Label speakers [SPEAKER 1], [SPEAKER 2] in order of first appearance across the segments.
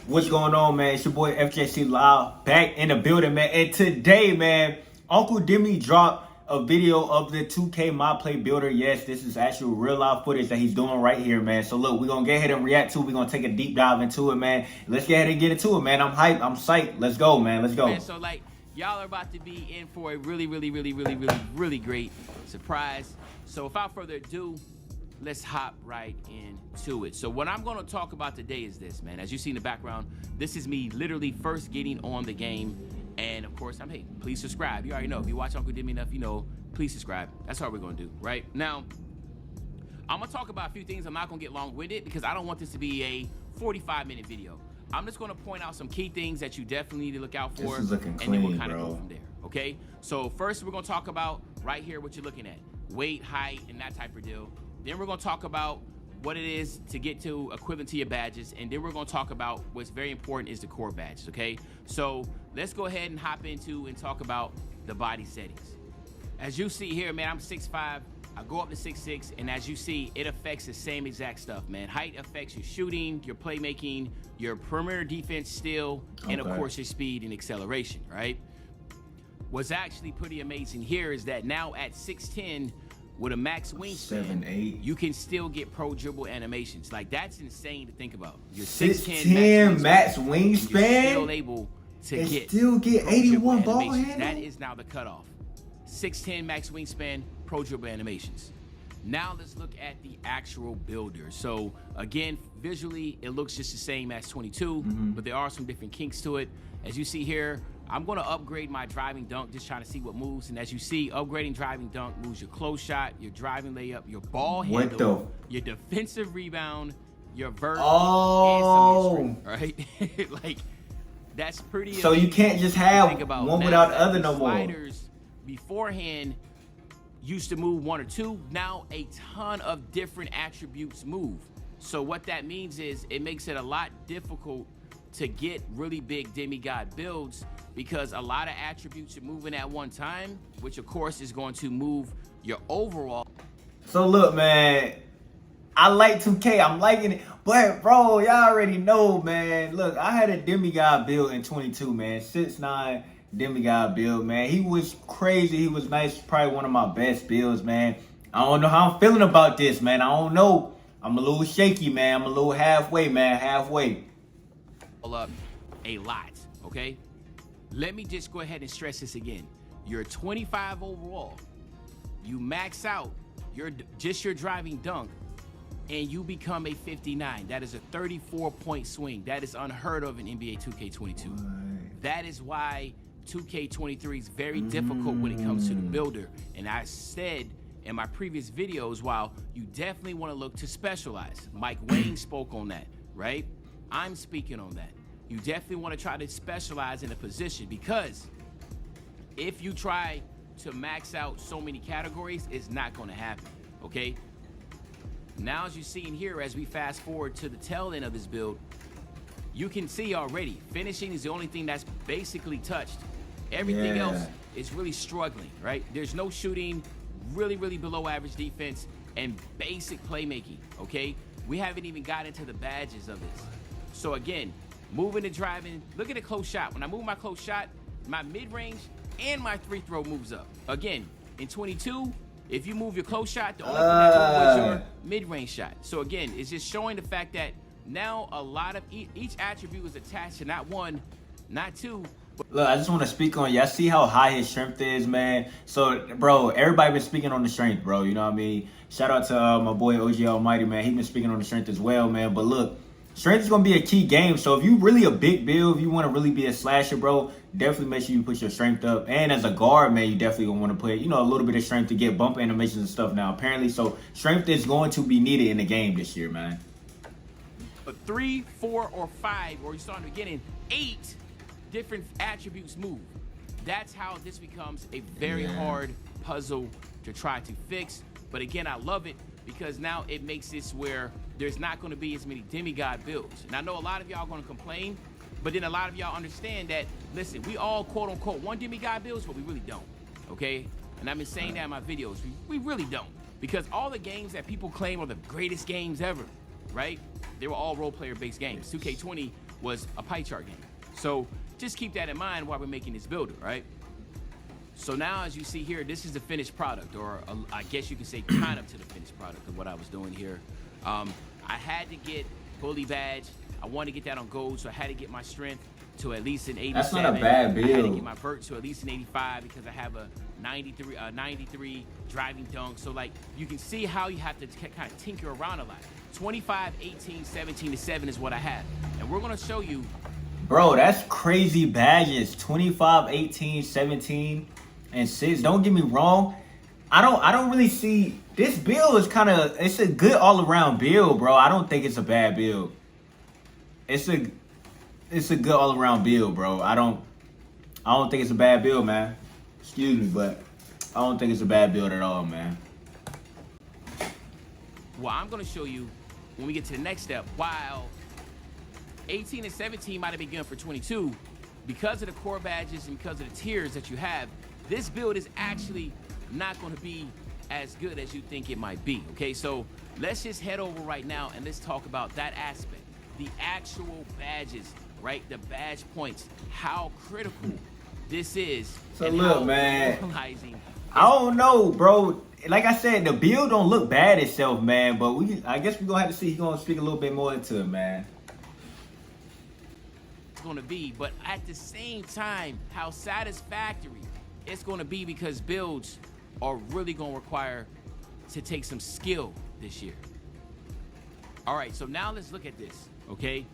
[SPEAKER 1] What's going on, man? It's your boy Fjc Livee back in the building, man. And today, man, Uncle Demi dropped a video of the 2K Myplayer builder. Yes, this is actual real life footage that he's doing right here, man. So look, we're gonna get ahead and react to it. We're gonna take a deep dive into it, man. Let's get ahead and get into it, man. I'm hyped. I'm psyched. Let's go, man. Let's go.
[SPEAKER 2] Man, so like y'all are about to be in for a really great surprise. So without further ado, let's hop right into it. So what I'm going to talk about today is this, man. As you see in the background, this is me literally first getting on the game. And of course, hey, please subscribe. You already know. If you watch Uncle Demi enough, you know, please subscribe. That's all we're going to do, right? Now, I'm going to talk about a few things. I'm not going to get long-winded because I don't want this to be a 45-minute video. I'm just going to point out some key things that you definitely need to look out for.
[SPEAKER 1] This is looking clean,
[SPEAKER 2] and then we'll kind of
[SPEAKER 1] bro.
[SPEAKER 2] go from there, okay? So first, we're going to talk about right here what you're looking at. Weight, height, and that type of deal. Then we're going to talk about what it is to get to equivalent to your badges. And then we're going to talk about what's very important is the core badges, okay? So let's go ahead and hop into and talk about the body settings. As you see here, man, I'm 6'5". I go up to 6'6", and as you see, it affects the same exact stuff, man. Height affects your shooting, your playmaking, your perimeter defense steal, and of course your speed and acceleration, right? What's actually pretty amazing here is that now at 6'10", with a max wingspan,
[SPEAKER 1] 7'8",
[SPEAKER 2] you can still get pro dribble animations. Like, that's insane to think about. You're
[SPEAKER 1] 6'10" max wingspan.
[SPEAKER 2] You're still able to
[SPEAKER 1] still get
[SPEAKER 2] pro
[SPEAKER 1] 81
[SPEAKER 2] dribble
[SPEAKER 1] ball
[SPEAKER 2] animations.
[SPEAKER 1] handle.
[SPEAKER 2] That is now the cutoff. 6'10" max wingspan, pro dribble animations. Now let's look at the actual builder. So again, visually, it looks just the same as 22, but there are some different kinks to it. As you see here, I'm going to upgrade my driving dunk, just trying to see what moves. And as you see, upgrading driving dunk moves your close shot, your driving layup, your ball handle, your defensive rebound, your vert, and some of your strength, right? Like, that's pretty
[SPEAKER 1] So you can't just have one without the other no more.
[SPEAKER 2] Sliders beforehand used to move one or two. Now a ton of different attributes move. So what that means is it makes it a lot difficult to get really big demigod builds because a lot of attributes are moving at one time, which of course is going to move your overall.
[SPEAKER 1] So look, man, I like 2K. I'm liking it. But bro, y'all already know, man. Look, I had a demigod build in 22, man. 6'9" demigod build, man. He was crazy. He was nice. Probably one of my best builds, man. I don't know how I'm feeling about this, man. I don't know. I'm a little shaky, man. I'm a little halfway, man. Halfway.
[SPEAKER 2] Up a lot, okay? Let me just go ahead and stress this again. You're 25 overall. You max out your driving dunk, and you become a 59. That is a 34-point swing. That is unheard of in NBA 2K22.
[SPEAKER 1] Right.
[SPEAKER 2] That is why 2K23 is very difficult when it comes to the builder. And I said in my previous videos, while you definitely want to look to specialize. Mike Wayne spoke on that, right? I'm speaking on that. You definitely want to try to specialize in a position because if you try to max out so many categories, it's not going to happen, okay? Now, as you see in here, as we fast forward to the tail end of this build, you can see already, finishing is the only thing that's basically touched. Everything else is really struggling, right? There's no shooting, really below average defense, and basic playmaking, okay? We haven't even got into the badges of this. So again, moving and driving, look at the close shot. When I move my close shot, my mid-range and my free throw moves up. Again, in 22, if you move your close shot, the only thing that moved was your mid-range shot. So again, it's just showing the fact that now a lot of each attribute is attached to not one, not two.
[SPEAKER 1] Look, I just want to speak on, y'all see how high his strength is, man? So, bro, everybody been speaking on the strength, bro. You know what I mean? Shout out to my boy OG Almighty, man. He been speaking on the strength as well, man. But look, strength is going to be a key game. So if you really a big build, if you want to really be a slasher, bro, definitely make sure you put your strength up. And as a guard, man, you definitely going to want to put, you know, a little bit of strength to get bump animations and stuff now, apparently. So strength is going to be needed in the game this year, man.
[SPEAKER 2] But 3, 4, or 5, or you start in the beginning, 8 different attributes move. That's how this becomes a very hard puzzle to try to fix. But again, I love it because now it makes this where there's not going to be as many demigod builds. And I know a lot of y'all are going to complain, but then a lot of y'all understand that, listen, we all quote unquote want demigod builds, but we really don't, okay? And I've been saying that in my videos. We really don't. Because all the games that people claim are the greatest games ever, right? They were all role player based games. 2K20 was a pie chart game. So just keep that in mind while we're making this builder, right? So now, as you see here, this is the finished product, or I guess you could say kind of to the finished product of what I was doing here. I had to get fully badge. I wanted to get that on gold, so I had to get my strength to at least an 87.
[SPEAKER 1] That's not a bad build.
[SPEAKER 2] I had to get my vert to at least an 85 because I have a 93 driving dunk. So like you can see how you have to kind of tinker around a lot. 25, 18, 17 to 7 is what I have, and we're gonna show you.
[SPEAKER 1] Bro, that's crazy badges. 25, 18, 17, and 6. Don't get me wrong. I don't really see this build is it's a good all-around build, bro. I don't think it's a bad build. It's a good all-around build, bro. I don't think it's a bad build, man. Excuse me, but I don't think it's a bad build at all, man.
[SPEAKER 2] Well, I'm gonna show you when we get to the next step. While 18 and 17 might have been good for 22, because of the core badges and because of the tiers that you have, this build is actually not going to be as good as you think it might be. Okay, so let's just head over right now and let's talk about that aspect, the actual badges, right? The badge points, how critical this is.
[SPEAKER 1] So look, man, I
[SPEAKER 2] don't
[SPEAKER 1] don't know, bro. Like I said, the build don't look bad itself, man, but I guess we're gonna have to see. He's gonna speak a little bit more into it, man.
[SPEAKER 2] It's gonna be, but at the same time, how satisfactory it's gonna be, because builds are really gonna require to take some skill this year. All right, so now let's look at this, okay?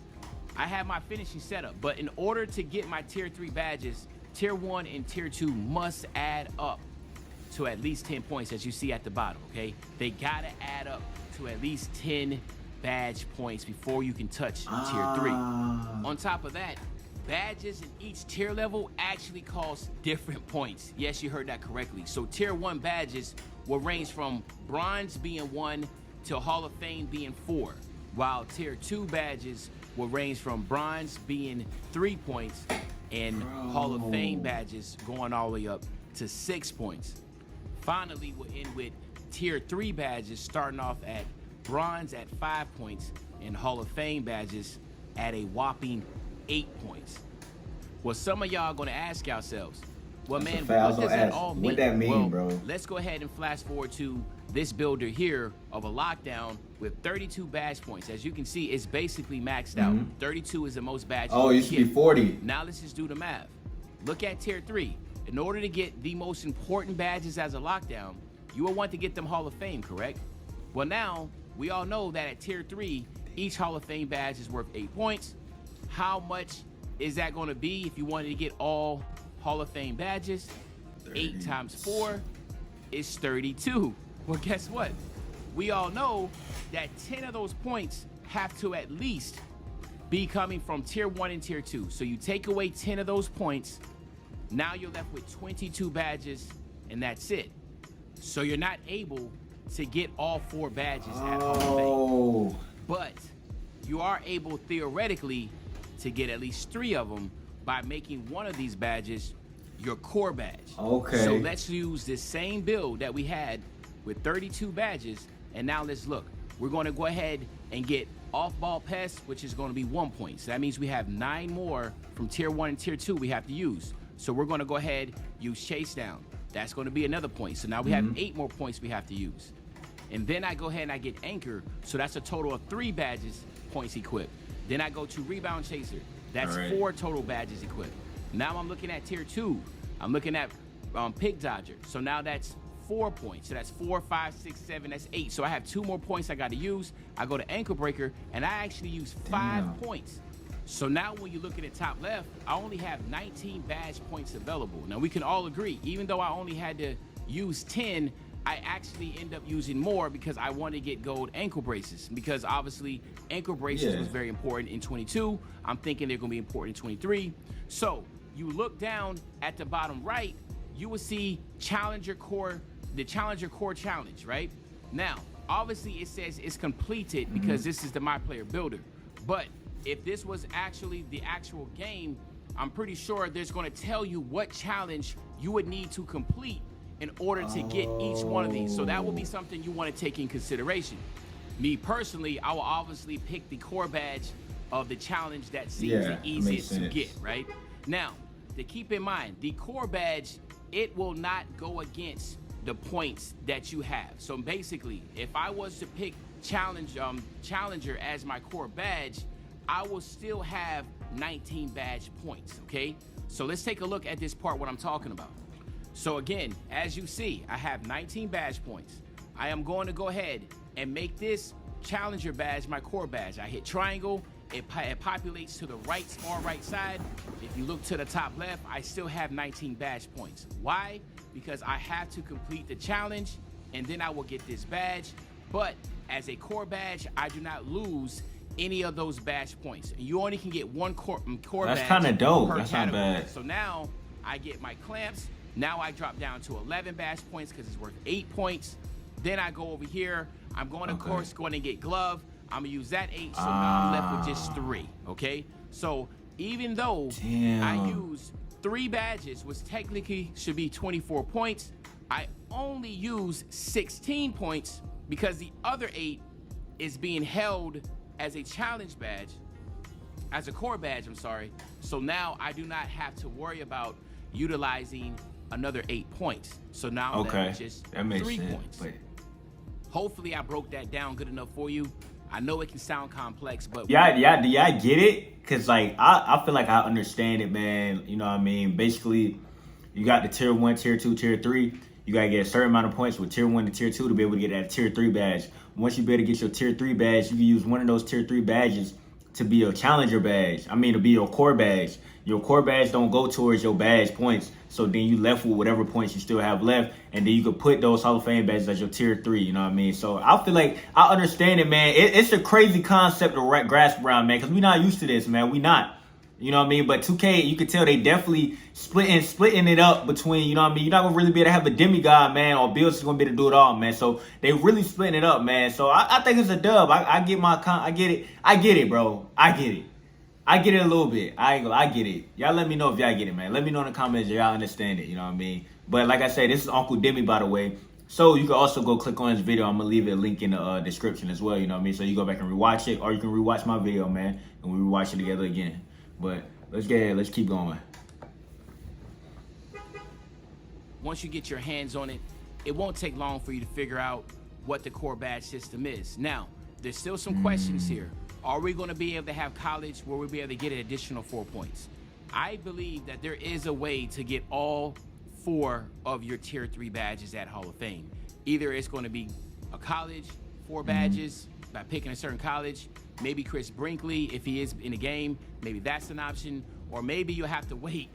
[SPEAKER 2] I have my finishing setup, but in order to get my tier 3 badges, tier 1 and tier 2 must add up to at least 10 points, as you see at the bottom, okay? They gotta add up to at least 10 badge points before you can touch tier 3. On top of that, badges in each tier level actually cost different points. Yes, you heard that correctly. So tier 1 badges will range from bronze being 1 to Hall of Fame being 4, while tier 2 badges will range from bronze being 3 points and Hall of Fame badges going all the way up to 6 points. Finally, we'll end with tier 3 badges starting off at bronze at 5 points and Hall of Fame badges at a whopping 8 points. Well, some of y'all gonna ask yourselves, well, man, what does that all mean?
[SPEAKER 1] What that mean,
[SPEAKER 2] well,
[SPEAKER 1] bro?
[SPEAKER 2] Let's go ahead and flash forward to this builder here of a lockdown with 32 badge points. As you can see, it's basically maxed out. 32 is the most badges.
[SPEAKER 1] Oh, it used to be 40.
[SPEAKER 2] Now let's just do the math. Look at tier 3. In order to get the most important badges as a lockdown, you will want to get them Hall of Fame, correct? Well, now we all know that at tier 3, each Hall of Fame badge is worth 8 points. How much is that going to be if you wanted to get all Hall of Fame badges? 8 times 4 is 32. Well, guess what? We all know that 10 of those points have to at least be coming from tier 1 and tier 2. So you take away 10 of those points, now you're left with 22 badges, and that's it. So you're not able to get all 4 badges at Hall of Fame. But you are able, theoretically, to get at least 3 of them by making one of these badges your core badge.
[SPEAKER 1] Okay.
[SPEAKER 2] So let's use this same build that we had with 32 badges, and now let's look. We're going to go ahead and get off-ball pest, which is going to be 1 point. So that means we have 9 more from tier 1 and tier 2 we have to use. So we're going to go ahead, use chase down. That's going to be another point. So now we have 8 more points we have to use. And then I go ahead and I get anchor. So that's a total of 3 badges points equipped. Then I go to rebound chaser. That's 4 total badges equipped. Now I'm looking at tier 2. I'm looking at pig dodger. So now that's 4 points. So that's 4, 5, 6, 7, that's 8. So I have 2 more points I got to use. I go to ankle breaker and I actually use 5 points. So now when you look at the top left, I only have 19 badge points available. Now we can all agree, even though I only had to use 10, I actually end up using more because I want to get gold ankle braces, because obviously ankle braces was very important in 22. I'm thinking they're going to be important in 23. So you look down at the bottom right, you will see Challenger Core, the Challenger Core Challenge, right? Now, obviously it says it's completed because this is the Myplayer builder. But if this was actually the actual game, I'm pretty sure there's going to tell you what challenge you would need to complete in order to get each one of these. So that will be something you want to take in consideration. Me personally, I will obviously pick the core badge of the challenge that seems
[SPEAKER 1] Yeah,
[SPEAKER 2] the
[SPEAKER 1] that makes
[SPEAKER 2] easiest to
[SPEAKER 1] sense.
[SPEAKER 2] get, right? Now, to keep in mind, the core badge, it will not go against the points that you have. So basically, if I was to pick Challenger as my core badge, I will still have 19 badge points, okay? So let's take a look at this part, what I'm talking about. So again, as you see, I have 19 badge points. I am going to go ahead and make this Challenger badge my core badge. I hit triangle, it populates to the right, far right side. If you look to the top left, I still have 19 badge points. Why? Because I have to complete the challenge and then I will get this badge. But as a core badge, I do not lose any of those badge points. And you only can get one core badge.
[SPEAKER 1] That's kind of dope.
[SPEAKER 2] Per
[SPEAKER 1] That's
[SPEAKER 2] category.
[SPEAKER 1] not bad.
[SPEAKER 2] So now I get my clamps. Now I drop down to 11 badge points because it's worth 8 points. Then I go over here. I'm going to, of course, going to get glove. I'm going to use that 8, so now I'm left with just 3, okay? So even though I use 3 badges, which technically should be 24 points, I only use 16 points because the other 8 is being held as a challenge badge, as a core badge, I'm sorry. So now I do not have to worry about utilizing another 8 points. So now I'm left with just 3 points.
[SPEAKER 1] But
[SPEAKER 2] hopefully I broke that down good enough for you. I know it can sound complex, but
[SPEAKER 1] do y'all get it? Cause like I feel like I understand it, man. You know what I mean? Basically, you got the tier 1, tier 2, tier 3. You gotta get a certain amount of points with tier 1 to tier 2 to be able to get that tier 3 badge. Once you be able to get your tier 3 badge, you can use one of those tier 3 badges to be your challenger badge. I mean, to be your core badge. Your core badge don't go towards your badge points. So then you left with whatever points you still have left. And then you could put those Hall of Fame badges as your tier 3, you know what I mean? So I feel like I understand it, man. It's a crazy concept to grasp around, man, because we're not used to this, man. We not. You know what I mean? But 2K, you can tell they definitely splitting it up between, you know what I mean? You're not going to really be able to have a demigod, man, or Bill's going to be able to do it all, man. So they really splitting it up, man. So I think it's a dub. I get it. I get it, bro. I get it. I get it a little bit. I get it. Y'all let me know if y'all get it, man. Let me know in the comments if y'all understand it, you know what I mean? But like I said, this is Uncle Demi, by the way. So you can also go click on his video. I'm going to leave a link in the description as well, you know what I mean? So you go back and rewatch it, or you can rewatch my video, man, and we rewatch it together again. But let's get ahead. Let's keep going.
[SPEAKER 2] Once you get your hands on it, it won't take long for you to figure out what the core badge system is. Now, there's still some questions here. Are we going to be able to have college where we'll be able to get an additional 4 points? I believe that there is a way to get all 4 of your tier 3 badges at Hall of Fame. Either it's going to be a college, 4 badges by picking a certain college. Maybe Chris Brinkley, if he is in the game, maybe that's an option. Or maybe you'll have to wait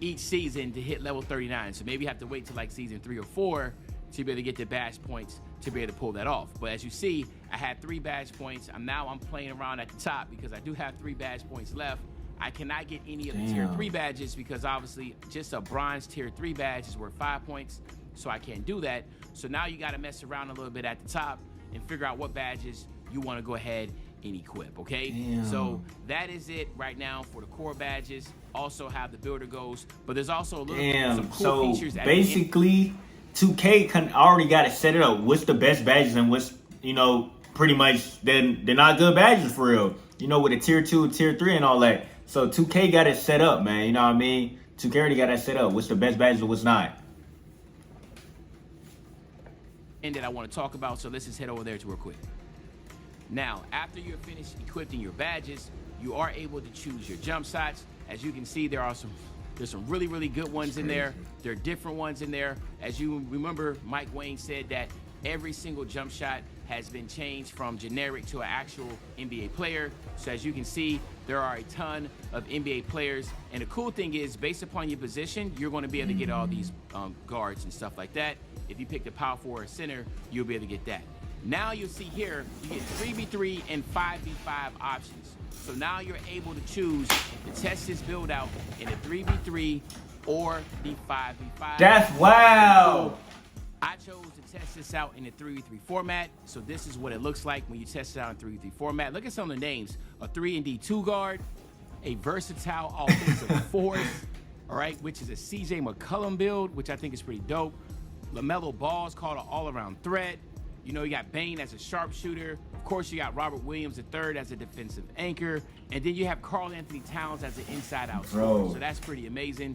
[SPEAKER 2] each season to hit level 39. So maybe you have to wait till like season 3 or 4 to be able to get the badge points to be able to pull that off. But as you see, I had 3 badge points. I'm playing around at the top because I do have 3 badge points left. I cannot get any of the tier 3 badges because obviously just a bronze tier 3 badge is worth 5 points. So I can't do that. So now you got to mess around a little bit at the top and figure out what badges you want to go ahead and equip, okay? So that is it right now for the core badges. Also how the builder goes, but there's also a little some cool features.
[SPEAKER 1] Basically, 2K already got it set up. What's the best badges and what's, you know, pretty much they're not good badges for real. You know, with a tier 2, tier 3 and all that. So 2K got it set up, man. You know what I mean? 2K already got that set up. What's the best badges and what's not.
[SPEAKER 2] And that I want to talk about, so let's just head over there to real quick. Now, after you're finished equipping your badges, you are able to choose your jump shots. As you can see, there's some really, really good ones in there. There are different ones in there. As you remember, Mike Wayne said that every single jump shot has been changed from generic to an actual NBA player. So as you can see, there are a ton of NBA players. And the cool thing is, based upon your position, you're going to be able to get all these guards and stuff like that. If you pick the power forward center, you'll be able to get that. Now you'll see here, you get 3v3 and 5v5 options. So now you're able to choose to test this build out in a 3v3 or the 5v5.
[SPEAKER 1] That's wow.
[SPEAKER 2] I chose to test this out in a 3v3 format. So this is what it looks like when you test it out in 3v3 format. Look at some of the names. A 3-and-D 2 guard, a versatile offensive force, all right, which is a CJ McCollum build, which I think is pretty dope. LaMelo Ball is called an all-around threat. You know, you got Bane as a sharpshooter. Of course, you got Robert Williams III as a defensive anchor. And then you have Karl Anthony Towns as an inside-out scorer. So that's pretty amazing.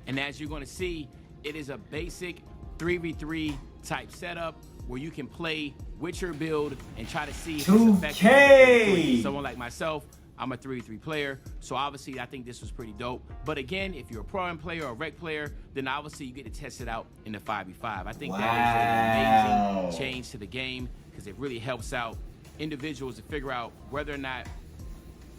[SPEAKER 2] And as you're going to see, it is a basic 3v3 type setup where you can play with your build and try to see if it's effective. For someone like myself, I'm a 3v3 player, so obviously I think this was pretty dope. But again, if you're a pro player or a rec player, then obviously you get to test it out in the 5v5. I think that is an amazing change to the game because it really helps out individuals to figure out whether or not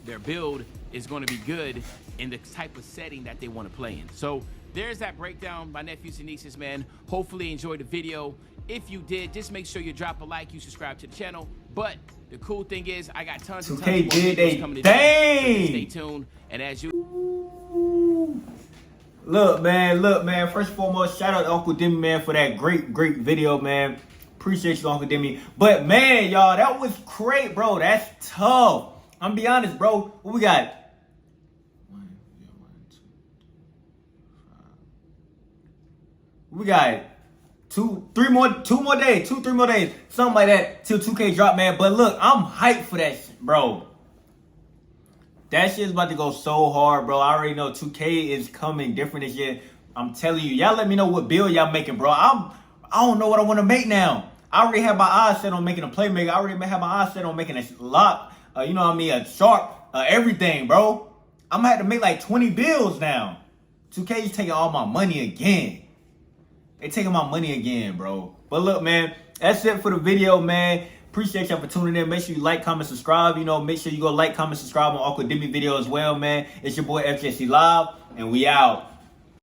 [SPEAKER 2] their build is going to be good in the type of setting that they want to play in. So there's that breakdown, my nephews and nieces, man. Hopefully you enjoyed the video. If you did, just make sure you drop a like, you subscribe to the channel. But the cool thing is, I got tons and tons more videos coming to you. Stay tuned. And as you
[SPEAKER 1] look, man. First and foremost, shout out to Uncle Demi, man, for that great video, man. Appreciate you, Uncle Demi. But man, y'all, that was great, bro. That's tough. I'm gonna be honest, bro. What we got? We got two, three more days, something like that till 2K drop, man. But look, I'm hyped for that shit, bro. That shit's about to go so hard, bro. I already know 2K is coming different this year. I'm telling you, y'all let me know what build y'all making, bro. I don't know what I want to make now. I already have my eyes set on making a playmaker. I already have my eyes set on making a lock, you know what I mean, a sharp, everything, bro. I'm gonna have to make like 20 builds now. 2K is taking all my money again. They taking my money again, bro. But look, man, that's it for the video, man. Appreciate y'all for tuning in. Make sure you like, comment, subscribe. You know, make sure you go like, comment, subscribe on Uncle Demi video as well, man. It's your boy Fjc Live, and we out.